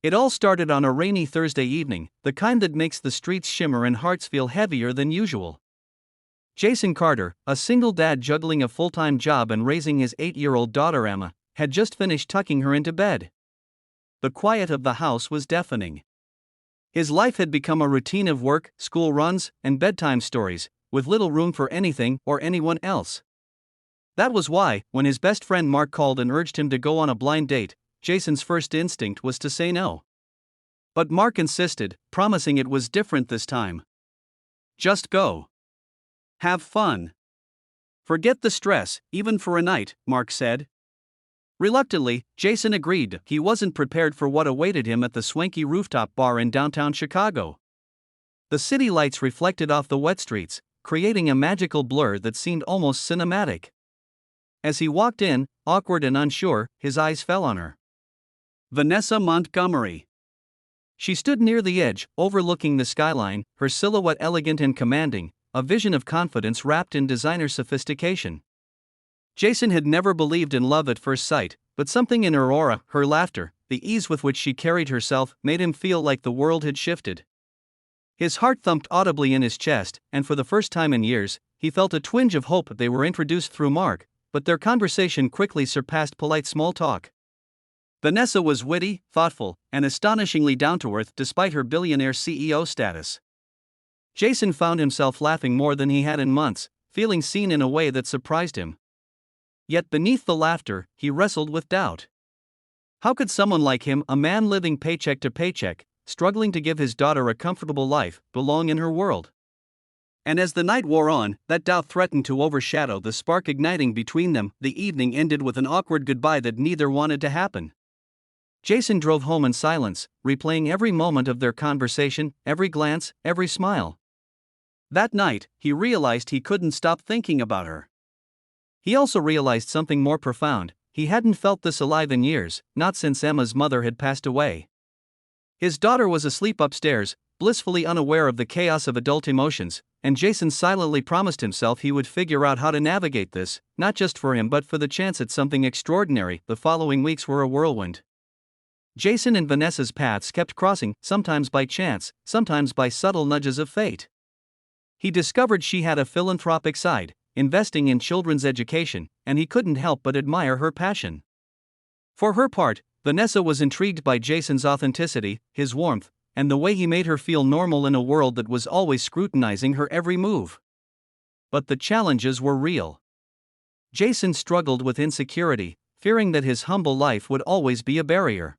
It all started on a rainy Thursday evening, the kind that makes the streets shimmer and hearts feel heavier than usual. Jason Carter, a single dad juggling a full-time job and raising his 8-year-old daughter Emma, had just finished tucking her into bed. The quiet of the house was deafening. His life had become a routine of work, school runs, and bedtime stories, with little room for anything or anyone else. That was why, when his best friend Mark called and urged him to go on a blind date, Jason's first instinct was to say no. But Mark insisted, promising it was different this time. Just go. Have fun. Forget the stress, even for a night, Mark said. Reluctantly, Jason agreed. He wasn't prepared for what awaited him at the swanky rooftop bar in downtown Chicago. The city lights reflected off the wet streets, creating a magical blur that seemed almost cinematic. As he walked in, awkward and unsure, his eyes fell on her. Vanessa Montgomery. She stood near the edge, overlooking the skyline, her silhouette elegant and commanding, a vision of confidence wrapped in designer sophistication. Jason had never believed in love at first sight, but something in her aura, her laughter, the ease with which she carried herself, made him feel like the world had shifted. His heart thumped audibly in his chest, and for the first time in years, he felt a twinge of hope. They were introduced through Mark, but their conversation quickly surpassed polite small talk. Vanessa was witty, thoughtful, and astonishingly down-to-earth despite her billionaire CEO status. Jason found himself laughing more than he had in months, feeling seen in a way that surprised him. Yet beneath the laughter, he wrestled with doubt. How could someone like him, a man living paycheck to paycheck, struggling to give his daughter a comfortable life, belong in her world? And as the night wore on, that doubt threatened to overshadow the spark igniting between them. The evening ended with an awkward goodbye that neither wanted to happen. Jason drove home in silence, replaying every moment of their conversation, every glance, every smile. That night, he realized he couldn't stop thinking about her. He also realized something more profound: he hadn't felt this alive in years, not since Emma's mother had passed away. His daughter was asleep upstairs, blissfully unaware of the chaos of adult emotions, and Jason silently promised himself he would figure out how to navigate this, not just for him but for the chance at something extraordinary. The following weeks were a whirlwind. Jason and Vanessa's paths kept crossing, sometimes by chance, sometimes by subtle nudges of fate. He discovered she had a philanthropic side, investing in children's education, and he couldn't help but admire her passion. For her part, Vanessa was intrigued by Jason's authenticity, his warmth, and the way he made her feel normal in a world that was always scrutinizing her every move. But the challenges were real. Jason struggled with insecurity, fearing that his humble life would always be a barrier.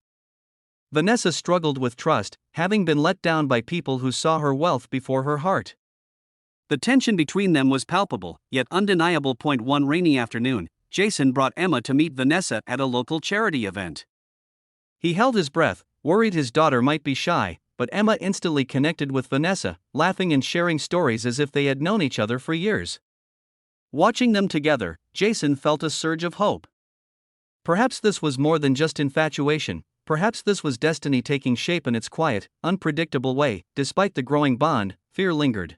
Vanessa struggled with trust, having been let down by people who saw her wealth before her heart. The tension between them was palpable, yet undeniable. One rainy afternoon, Jason brought Emma to meet Vanessa at a local charity event. He held his breath, worried his daughter might be shy, but Emma instantly connected with Vanessa, laughing and sharing stories as if they had known each other for years. Watching them together, Jason felt a surge of hope. Perhaps this was more than just infatuation. Perhaps this was destiny taking shape in its quiet, unpredictable way. Despite the growing bond, fear lingered.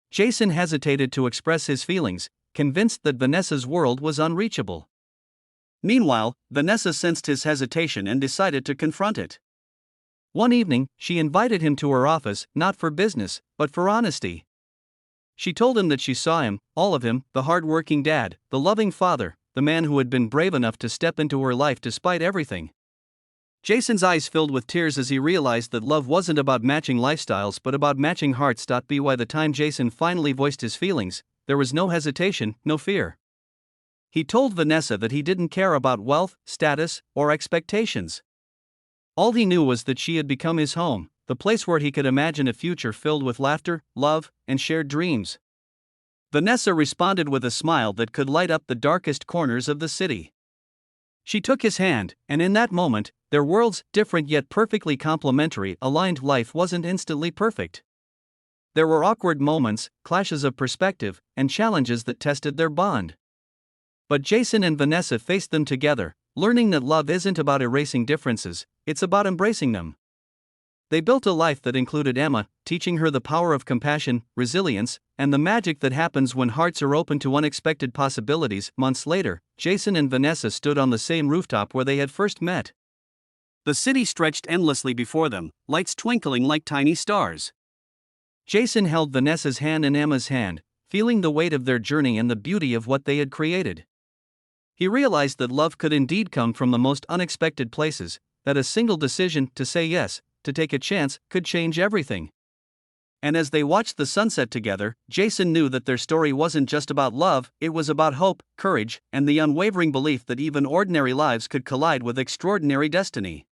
Jason hesitated to express his feelings, convinced that Vanessa's world was unreachable. Meanwhile, Vanessa sensed his hesitation and decided to confront it. One evening, she invited him to her office, not for business, but for honesty. She told him that she saw him, all of him, the hard-working dad, the loving father, the man who had been brave enough to step into her life despite everything. Jason's eyes filled with tears as he realized that love wasn't about matching lifestyles but about matching hearts. By the time Jason finally voiced his feelings, there was no hesitation, no fear. He told Vanessa that he didn't care about wealth, status, or expectations. All he knew was that she had become his home, the place where he could imagine a future filled with laughter, love, and shared dreams. Vanessa responded with a smile that could light up the darkest corners of the city. She took his hand, and in that moment, their worlds, different yet perfectly complementary, aligned. Life wasn't instantly perfect. There were awkward moments, clashes of perspective, and challenges that tested their bond. But Jason and Vanessa faced them together, learning that love isn't about erasing differences, it's about embracing them. They built a life that included Emma, teaching her the power of compassion, resilience, and the magic that happens when hearts are open to unexpected possibilities. Months later, Jason and Vanessa stood on the same rooftop where they had first met. The city stretched endlessly before them, lights twinkling like tiny stars. Jason held Vanessa's hand in Emma's hand, feeling the weight of their journey and the beauty of what they had created. He realized that love could indeed come from the most unexpected places, that a single decision to say yes, to take a chance, could change everything. And as they watched the sunset together, Jason knew that their story wasn't just about love, it was about hope, courage, and the unwavering belief that even ordinary lives could collide with extraordinary destiny.